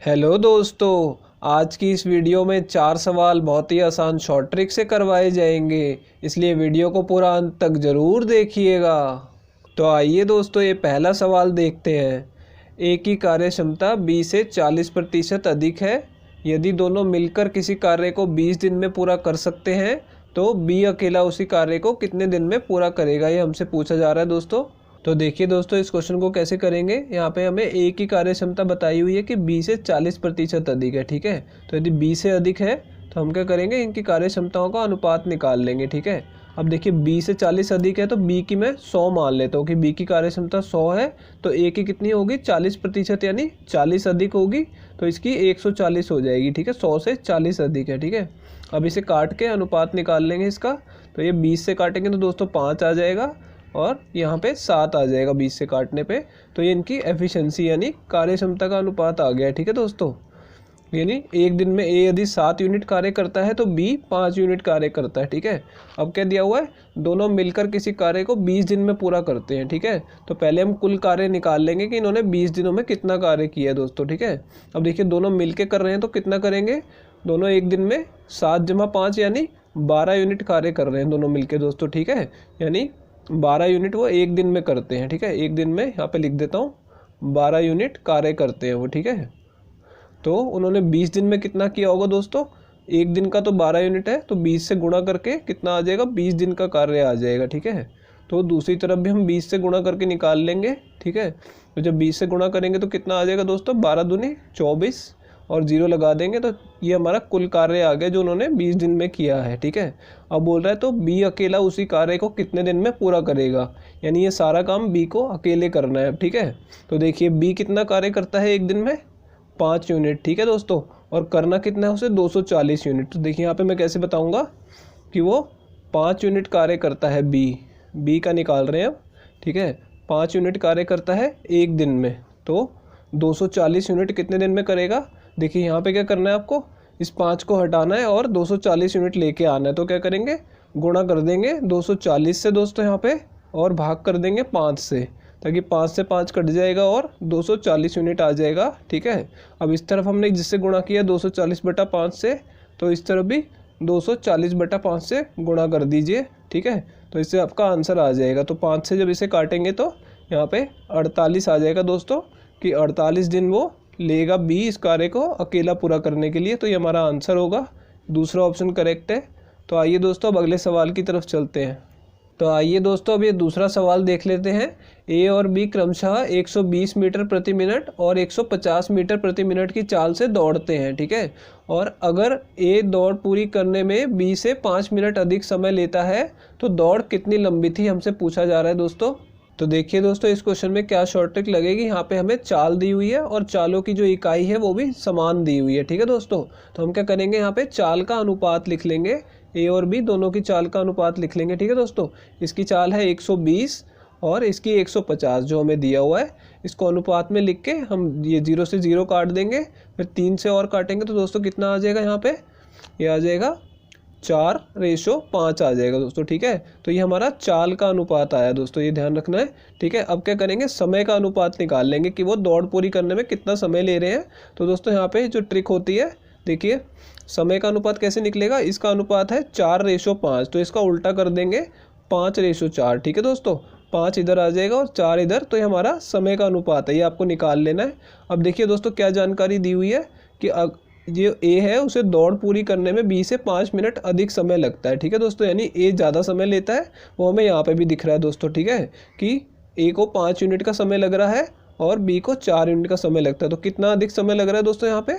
Hello दोस्तों, आज की इस वीडियो में 4 सवाल बहुत ही आसान शॉर्ट ट्रिक से करवाए जाएंगे, इसलिए वीडियो को पूरा अंत तक ज़रूर देखिएगा। तो आइए दोस्तों, ये पहला सवाल देखते हैं। ए की कार्य क्षमता बी से 40% अधिक है। यदि दोनों मिलकर किसी कार्य को 20 दिन में पूरा कर सकते हैं तो बी अकेला उसी कार्य को कितने दिन में पूरा करेगा, ये हमसे पूछा जा रहा है दोस्तों। तो देखिए दोस्तों, इस क्वेश्चन को कैसे करेंगे। यहाँ पे हमें ए की कार्य क्षमता बताई हुई है कि बी से 40% अधिक है, ठीक है। तो यदि बी से अधिक है तो हम क्या करेंगे, इनकी कार्य क्षमताओं का अनुपात निकाल लेंगे, ठीक है। अब देखिए बी से 40 अधिक है तो बी की मैं 100 मान लेता हूँ कि बी की कार्य क्षमता 100 है, तो ए की कितनी होगी 40% यानी 40 अधिक होगी, तो इसकी 140 हो जाएगी, ठीक है। 100 से 40 अधिक है, ठीक है। अब इसे काट के अनुपात निकाल लेंगे इसका। तो ये 20 से काटेंगे तो दोस्तों 5 आ जाएगा और यहाँ पे 7 आ जाएगा 20 से काटने पे। तो ये इनकी एफिशिएंसी यानी कार्य क्षमता का अनुपात आ गया, ठीक है दोस्तों। यानी एक दिन में ए यदि 7 यूनिट कार्य करता है तो बी 5 यूनिट कार्य करता है, ठीक है। अब क्या दिया हुआ है, दोनों मिलकर किसी कार्य को 20 दिन में पूरा करते हैं, ठीक है। तो पहले हम कुल कार्य निकाल लेंगे कि इन्होंने 20 दिनों में कितना कार्य किया है दोस्तों, ठीक है। अब देखिए दोनों मिलके कर रहे हैं तो कितना करेंगे, दोनों एक दिन में 7 × 5 यानी 12 यूनिट कार्य कर रहे हैं दोनों मिलके दोस्तों, ठीक है। यानी 12 यूनिट वो एक दिन में करते हैं, ठीक है। एक दिन में यहाँ पे लिख देता हूँ 12 यूनिट कार्य करते हैं वो, ठीक है। तो उन्होंने 20 दिन में कितना किया होगा दोस्तों, एक दिन का तो 12 यूनिट है तो 20 से गुणा करके कितना आ जाएगा, 20 दिन का कार्य आ जाएगा, ठीक है। तो दूसरी तरफ भी हम 20 से गुणा करके निकाल लेंगे, ठीक है। तो जब 20 से गुणा करेंगे तो कितना आ जाएगा दोस्तों, 12 दूनी 24 और 0 लगा देंगे तो ये हमारा कुल कार्य आ गया जो उन्होंने 20 दिन में किया है, ठीक है। अब बोल रहा है तो बी अकेला उसी कार्य को कितने दिन में पूरा करेगा, यानी ये सारा काम बी को अकेले करना है, ठीक है। तो देखिए बी कितना कार्य करता है एक दिन में, 5 यूनिट, ठीक है दोस्तों। और करना कितना है उसे, 240 यूनिट। तो देखिए यहाँ पे मैं कैसे बताऊँगा कि वो 5 यूनिट कार्य करता है, बी का निकाल रहे हैं अब, ठीक है। 5 यूनिट कार्य करता है एक दिन में, तो 240 यूनिट कितने दिन में करेगा। देखिए यहाँ पे क्या करना है आपको, इस 5 को हटाना है और 240 यूनिट लेके आना है। तो क्या करेंगे, गुणा कर देंगे 240 से दोस्तों यहाँ पे और भाग कर देंगे 5 से, ताकि 5 से 5 कट जाएगा और 240 यूनिट आ जाएगा, ठीक है। अब इस तरफ हमने जिससे गुणा किया 240/5 से, तो इस तरफ भी 240/5 से गुणा कर दीजिए, ठीक है। तो इससे आपका आंसर आ जाएगा। तो 5 से जब इसे काटेंगे तो यहाँ पे 48 आ जाएगा दोस्तों, कि 48 दिन वो लेगा बी इस कार्य को अकेला पूरा करने के लिए। तो ये हमारा आंसर होगा, दूसरा ऑप्शन करेक्ट है। तो आइए दोस्तों अब अगले सवाल की तरफ चलते हैं। तो आइए दोस्तों अब ये दूसरा सवाल देख लेते हैं। ए और बी क्रमशः 120 मीटर प्रति मिनट और 150 मीटर प्रति मिनट की चाल से दौड़ते हैं, ठीक है। और अगर ए दौड़ पूरी करने में बी से 5 मिनट अधिक समय लेता है तो दौड़ कितनी लंबी थी, हमसे पूछा जा रहा है दोस्तों। तो देखिए दोस्तों, इस क्वेश्चन में क्या शॉर्ट ट्रिक लगेगी, यहाँ पे हमें चाल दी हुई है और चालों की जो इकाई है वो भी समान दी हुई है, ठीक है दोस्तों। तो हम क्या करेंगे, यहाँ पे चाल का अनुपात लिख लेंगे, ए और बी दोनों की चाल का अनुपात लिख लेंगे, ठीक है दोस्तों। इसकी चाल है 120 और इसकी 150 जो हमें दिया हुआ है, इसको अनुपात में लिख के हम ये 0 से 0 काट देंगे, फिर 3 से और काटेंगे तो दोस्तों कितना आ जाएगा, यहाँ पे ये आ जाएगा 4:5 आ जाएगा दोस्तों, ठीक है। तो ये हमारा चाल का अनुपात आया दोस्तों, ये ध्यान रखना है, ठीक है। अब क्या करेंगे, समय का अनुपात निकाल लेंगे कि वो दौड़ पूरी करने में कितना समय ले रहे हैं। तो दोस्तों यहाँ पे जो ट्रिक होती है, देखिए समय का अनुपात कैसे निकलेगा, इसका अनुपात है 4:5, तो इसका उल्टा कर देंगे 5:4, ठीक है दोस्तों। 5 इधर आ जाएगा और 4 इधर, तो ये हमारा समय का अनुपात है, ये आपको निकाल लेना है। अब देखिए दोस्तों क्या जानकारी दी हुई है कि ये ए है, उसे दौड़ पूरी करने में बी से 5 मिनट अधिक समय लगता है, ठीक है दोस्तों। यानी ए ज़्यादा समय लेता है, वो हमें यहाँ पे भी दिख रहा है दोस्तों, ठीक है, कि ए को 5 यूनिट का समय लग रहा है और बी को 4 यूनिट का समय लगता है। तो कितना अधिक समय लग रहा है दोस्तों, यहाँ पे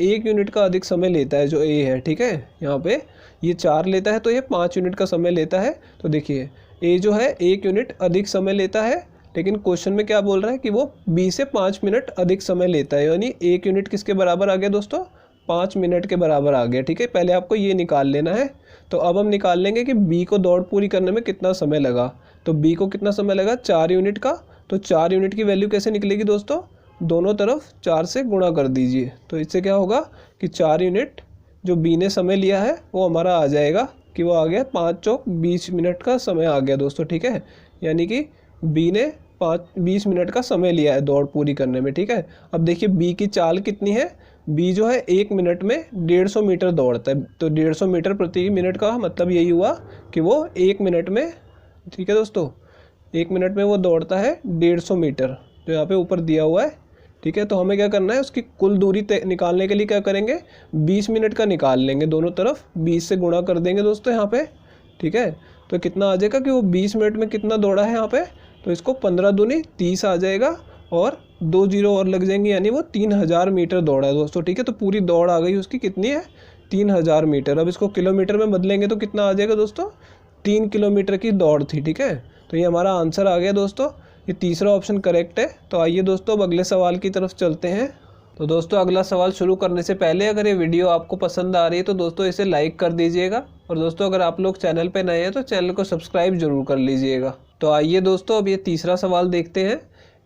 1 यूनिट का अधिक समय लेता है जो ए है, ठीक है। यहाँ पे ये 4 लेता है तो ये 5 यूनिट का समय लेता है। तो देखिए ए जो है 1 यूनिट अधिक समय लेता है, लेकिन क्वेश्चन में क्या बोल रहा है कि वो बी से 5 मिनट अधिक समय लेता है, यानी 1 यूनिट किसके बराबर आ गया दोस्तों, 5 मिनट के बराबर आ गया, ठीक है। पहले आपको ये निकाल लेना है। तो अब हम निकाल लेंगे कि बी को दौड़ पूरी करने में कितना समय लगा। तो बी को कितना समय लगा, 4 यूनिट का। तो 4 यूनिट की वैल्यू कैसे निकलेगी दोस्तों, दोनों तरफ 4 से गुणा कर दीजिए। तो इससे क्या होगा कि 4 यूनिट जो बी ने समय लिया है वो हमारा आ जाएगा कि वो आ गया 5 चौक 20 मिनट का समय आ गया दोस्तों, ठीक है। यानी कि बी ने 20 मिनट का समय लिया है दौड़ पूरी करने में, ठीक है। अब देखिए बी की चाल कितनी है, बी जो है 1 मिनट में 150 मीटर दौड़ता है। तो 150 मीटर प्रति मिनट का मतलब यही हुआ कि वो 1 मिनट में, ठीक है दोस्तों, 1 मिनट में वो दौड़ता है 150 मीटर, जो यहाँ पे ऊपर दिया हुआ है। ठीक है, तो हमें क्या करना है, उसकी कुल दूरी निकालने के लिए क्या करेंगे, 20 मिनट का निकाल लेंगे, दोनों तरफ 20 से गुणा कर देंगे दोस्तों यहाँ पे। ठीक है, तो कितना आ जाएगा कि वो 20 मिनट में कितना दौड़ा है यहाँ पे, तो इसको 15 दूनी 30 आ जाएगा और 2 जीरो और लग जाएंगे, यानी वो 3000 मीटर दौड़ा है दोस्तों। ठीक है, तो पूरी दौड़ आ गई उसकी, कितनी है, 3000 मीटर। अब इसको किलोमीटर में बदलेंगे तो कितना आ जाएगा दोस्तों, 3 किलोमीटर की दौड़ थी। ठीक है, तो ये हमारा आंसर आ गया दोस्तों, ये तीसरा ऑप्शन करेक्ट है। तो आइए दोस्तों अब अगले सवाल की तरफ चलते हैं। तो दोस्तों अगला सवाल शुरू करने से पहले अगर ये वीडियो आपको पसंद आ रही है तो दोस्तों इसे लाइक कर दीजिएगा, और दोस्तों अगर आप लोग चैनल पे नए हैं तो चैनल को सब्सक्राइब जरूर कर लीजिएगा। तो आइए दोस्तों अब ये तीसरा सवाल देखते हैं।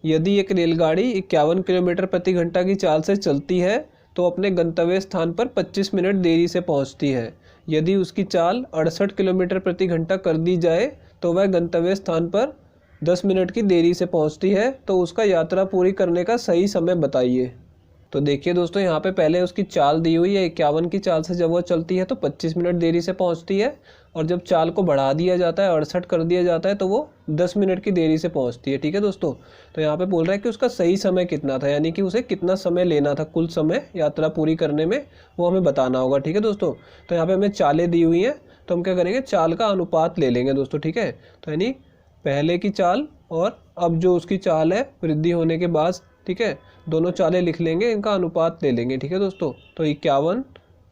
यदि एक रेलगाड़ी 51 किलोमीटर प्रति घंटा की चाल से चलती है तो अपने गंतव्य स्थान पर 25 मिनट देरी से पहुंचती है। यदि उसकी चाल 68 किलोमीटर प्रति घंटा कर दी जाए तो वह गंतव्य स्थान पर 10 मिनट की देरी से पहुंचती है, तो उसका यात्रा पूरी करने का सही समय बताइए। तो देखिए दोस्तों, यहाँ पे पहले उसकी चाल दी हुई है, 51 की चाल से जब वो चलती है तो 25 मिनट देरी से पहुँचती है, और जब चाल को बढ़ा दिया जाता है, 68 कर दिया जाता है, तो वो 10 मिनट की देरी से पहुँचती है। ठीक है दोस्तों, तो यहाँ पे बोल रहा है कि उसका सही समय कितना था, यानी कि उसे कितना समय लेना था, कुल समय यात्रा पूरी करने में, वो हमें बताना होगा। ठीक है दोस्तों, तो यहाँ पे हमें चालें दी हुई हैं, तो हम क्या करेंगे, चाल का अनुपात ले लेंगे दोस्तों। ठीक है, तो यानी पहले की चाल और अब जो उसकी चाल है वृद्धि होने के बाद, ठीक है, दोनों चालें लिख लेंगे, इनका अनुपात ले लेंगे। ठीक है दोस्तों, तो 51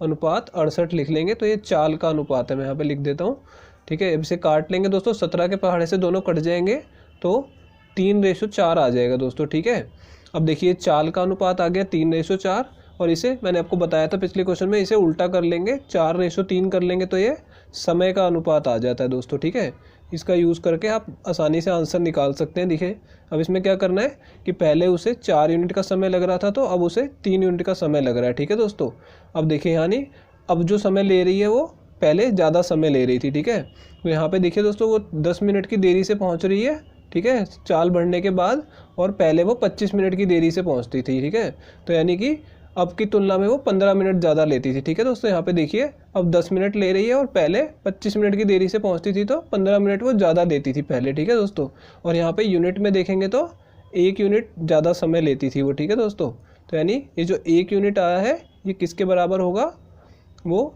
अनुपात 68 लिख लेंगे, तो ये चाल का अनुपात है, मैं यहाँ पे लिख देता हूँ। ठीक है, अब इसे काट लेंगे दोस्तों, 17 के पहाड़े से दोनों कट जाएंगे तो 3:4 आ जाएगा दोस्तों। ठीक है, अब देखिए चाल का अनुपात आ गया 3:4, और इसे मैंने आपको बताया था पिछले क्वेश्चन में, इसे उल्टा कर लेंगे, 4:3 कर लेंगे तो ये समय का अनुपात आ जाता है दोस्तों। ठीक है, इसका यूज़ करके आप आसानी से आंसर निकाल सकते हैं। देखिए अब इसमें क्या करना है कि पहले उसे 4 यूनिट का समय लग रहा था, तो अब उसे 3 यूनिट का समय लग रहा है। ठीक है दोस्तों, अब देखिए यानी अब जो समय ले रही है वो पहले ज़्यादा समय ले रही थी। ठीक है, तो यहाँ पे देखिए दोस्तों वो 10 मिनट की देरी से पहुँच रही है। ठीक है, चाल बढ़ने के बाद, और पहले वो 25 मिनट की देरी से पहुँचती थी। ठीक है, तो यानी कि अब की तुलना में वो 15 मिनट ज़्यादा लेती थी। ठीक है दोस्तों, यहाँ पे देखिए अब 10 मिनट ले रही है, और पहले 25 मिनट की देरी से पहुँचती थी, तो 15 मिनट वो ज़्यादा लेती थी पहले। ठीक है दोस्तों, और यहाँ पे यूनिट में देखेंगे तो 1 यूनिट ज़्यादा समय लेती थी वो। ठीक है दोस्तों, तो यानी ये जो 1 यूनिट आया है ये किसके बराबर होगा, वो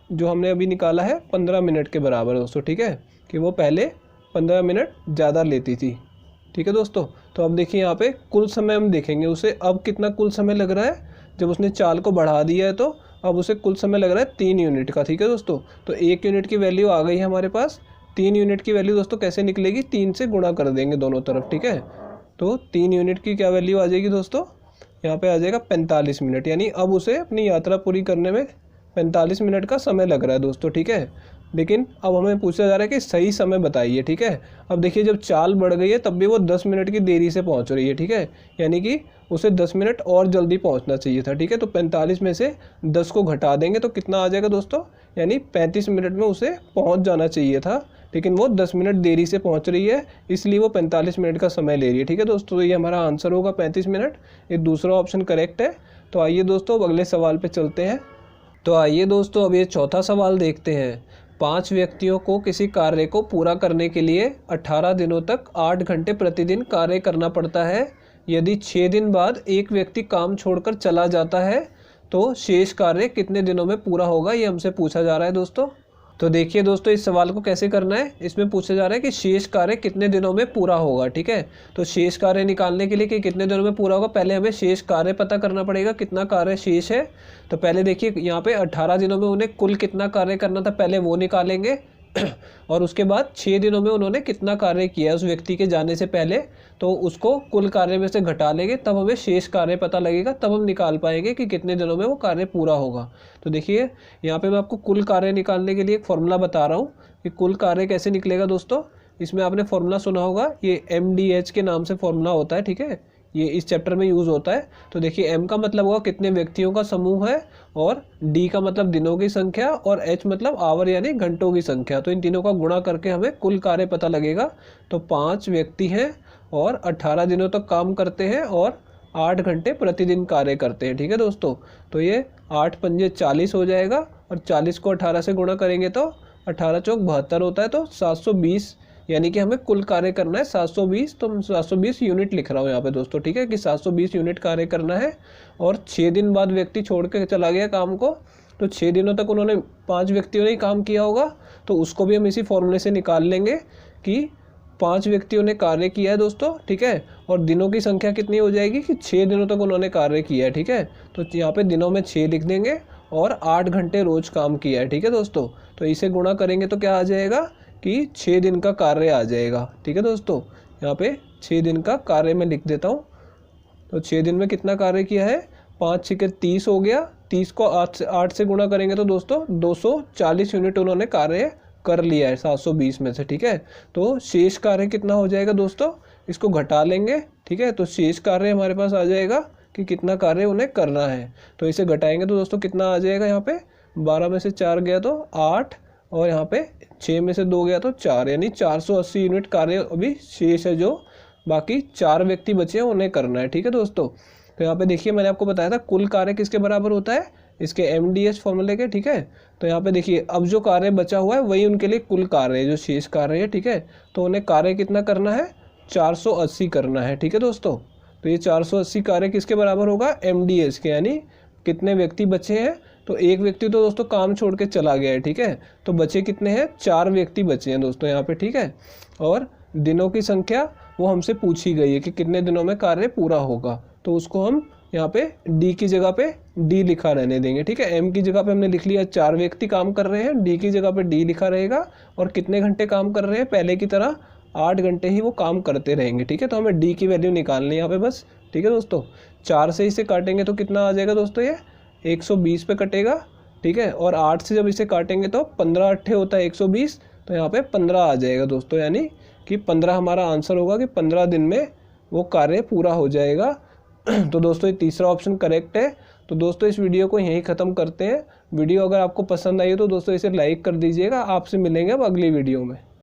जो हमने अभी निकाला है 15 मिनट के बराबर दोस्तों। ठीक है, कि वो पहले 15 मिनट ज़्यादा लेती थी। ठीक है दोस्तों, तो अब देखिए यहाँ पे कुल समय हम देखेंगे उसे अब कितना कुल समय लग रहा है, जब उसने चाल को बढ़ा दिया है तो अब उसे कुल समय लग रहा है 3 यूनिट का। ठीक है दोस्तों, तो 1 यूनिट की वैल्यू आ गई है हमारे पास, 3 यूनिट की वैल्यू दोस्तों कैसे निकलेगी, 3 से गुणा कर देंगे दोनों तरफ। ठीक है, तो 3 यूनिट की क्या वैल्यू आ जाएगी दोस्तों, यहाँ पे आ जाएगा 45 मिनट, यानी अब उसे अपनी यात्रा पूरी करने में 45 मिनट का समय लग रहा है दोस्तों। ठीक है, लेकिन अब हमें पूछा जा रहा है कि सही समय बताइए। ठीक है, अब देखिए जब चाल बढ़ गई है तब भी वो 10 मिनट की देरी से पहुंच रही है। ठीक है, यानी कि उसे 10 मिनट और जल्दी पहुंचना चाहिए था। ठीक है, तो 45 में से 10 को घटा देंगे तो कितना आ जाएगा दोस्तों, यानी 35 मिनट में उसे पहुंच जाना चाहिए था, लेकिन वो 10 मिनट देरी से पहुंच रही है, इसलिए वो 45 मिनट का समय ले रही है। ठीक है दोस्तों, तो ये हमारा आंसर होगा 35 मिनट, ये दूसरा ऑप्शन करेक्ट है। तो आइए दोस्तों अब अगले सवाल पे चलते हैं। तो आइए दोस्तों अब ये चौथा सवाल देखते हैं। 5 व्यक्तियों को किसी कार्य को पूरा करने के लिए 18 दिनों तक 8 घंटे प्रतिदिन कार्य करना पड़ता है। यदि 6 दिन बाद एक व्यक्ति काम छोड़कर चला जाता है तो शेष कार्य कितने दिनों में पूरा होगा, ये हमसे पूछा जा रहा है दोस्तों। तो देखिए दोस्तों इस सवाल को कैसे करना है, इसमें पूछा जा रहा है कि शेष कार्य कितने दिनों में पूरा होगा। ठीक है, तो शेष कार्य निकालने के लिए कि कितने दिनों में पूरा होगा, पहले हमें शेष कार्य पता करना पड़ेगा, कितना कार्य शेष है। तो पहले देखिए यहाँ पे 18 दिनों में उन्हें कुल कितना कार्य करना था, पहले वो निकालेंगे और उसके बाद 6 दिनों में उन्होंने कितना कार्य किया उस व्यक्ति के जाने से पहले, तो उसको कुल कार्य में से घटा लेंगे, तब हमें शेष कार्य पता लगेगा, तब हम निकाल पाएंगे कि कितने दिनों में वो कार्य पूरा होगा। तो देखिए यहाँ पे मैं आपको कुल कार्य निकालने के लिए एक फॉर्मूला बता रहा हूँ कि कुल कार्य कैसे निकलेगा दोस्तों। इसमें आपने फॉर्मूला सुना होगा, ये MDH के नाम से फॉर्मूला होता है। ठीक है, ये इस चैप्टर में यूज़ होता है। तो देखिए M का मतलब होगा कितने व्यक्तियों का समूह है, और D का मतलब दिनों की संख्या, और H मतलब आवर यानी घंटों की संख्या। तो इन तीनों का गुणा करके हमें कुल कार्य पता लगेगा। तो 5 व्यक्ति हैं और 18 दिनों तक काम करते हैं और 8 घंटे प्रतिदिन कार्य करते हैं। ठीक है दोस्तों, तो ये 8 पंजे 40 हो जाएगा और 40 को 18 से गुणा करेंगे तो 18 चौक 72 होता है। तो 720 यानी कि हमें कुल कार्य करना है 720, तो 720 यूनिट लिख रहा हूँ यहाँ पे दोस्तों। ठीक है कि 720 यूनिट कार्य करना है। और 6 दिन बाद व्यक्ति छोड़ के चला गया काम को, तो 6 दिनों तक उन्होंने 5 व्यक्तियों ने ही काम किया होगा, तो उसको भी हम इसी फॉर्मूले से निकाल लेंगे कि 5 व्यक्तियों ने कार्य किया है दोस्तों। ठीक है, और दिनों की संख्या कितनी हो जाएगी कि 6 दिनों तक उन्होंने कार्य किया है। ठीक है, तो यहाँ पे दिनों में 6 लिख देंगे और 8 घंटे रोज काम किया है। ठीक है दोस्तों, तो इसे गुणा करेंगे तो क्या आ जाएगा कि 6 दिन का कार्य आ जाएगा। ठीक है दोस्तों, यहाँ पे 6 दिन का कार्य मैं लिख देता हूँ। तो 6 दिन में कितना कार्य किया है, 5 6 30 हो गया। 30 को 8 से गुणा करेंगे तो दोस्तों 240 यूनिट उन्होंने कार्य कर लिया है 720 में से। ठीक है, तो शेष कार्य कितना हो जाएगा दोस्तों, इसको घटा लेंगे। ठीक है, तो शेष कार्य हमारे पास आ जाएगा कि कितना कार्य उन्हें करना है। तो इसे घटाएंगे तो दोस्तों कितना आ जाएगा, यहाँ पे 12 में से 4 गया तो 8 और यहाँ पे 6 में से 2 गया तो 4, यानी 480 यूनिट कार्य अभी शेष है, जो बाकी 4 व्यक्ति बचे हैं उन्हें करना है। ठीक है दोस्तों, तो यहाँ पे देखिए मैंने आपको बताया था कुल कार्य किसके बराबर होता है, इसके MDS फॉर्मूले के। ठीक है, तो यहाँ पे देखिए अब जो कार्य बचा हुआ है वही उनके लिए कुल कार्य है, जो शेष कार्य है। ठीक है, तो उन्हें कार्य कितना करना है, 480 करना है। ठीक है दोस्तों, तो ये 480 कार्य किसके बराबर होगा, MDS के, यानी कितने व्यक्ति बचे हैं। तो एक व्यक्ति तो दोस्तों काम छोड़ के चला गया है। ठीक है, तो बचे कितने हैं, 4 व्यक्ति बचे हैं दोस्तों यहाँ पे। ठीक है, और दिनों की संख्या वो हमसे पूछी गई है कि कितने दिनों में कार्य पूरा होगा, तो उसको हम यहाँ पे D की जगह पे D लिखा रहने देंगे। ठीक है, M की जगह पे हमने लिख लिया 4 व्यक्ति काम कर रहे हैं, D की जगह पे D लिखा रहेगा। और कितने घंटे काम कर रहे हैं, पहले की तरह 8 घंटे ही वो काम करते रहेंगे। ठीक है, तो हमें D की वैल्यू निकालनी है यहाँ पे बस। ठीक है दोस्तों, 4 से इसे काटेंगे तो कितना आ जाएगा दोस्तों, ये 120 पे कटेगा। ठीक है, और 8 से जब इसे काटेंगे तो 15 अट्ठे होता है 120, तो यहाँ पे 15 आ जाएगा दोस्तों, यानी कि 15 हमारा आंसर होगा कि 15 दिन में वो कार्य पूरा हो जाएगा। तो दोस्तों ये तीसरा ऑप्शन करेक्ट है। तो दोस्तों इस वीडियो को यहीं ख़त्म करते हैं। वीडियो अगर आपको पसंद आई हो तो दोस्तों इसे लाइक कर दीजिएगा। आपसे मिलेंगे अब अगली वीडियो में।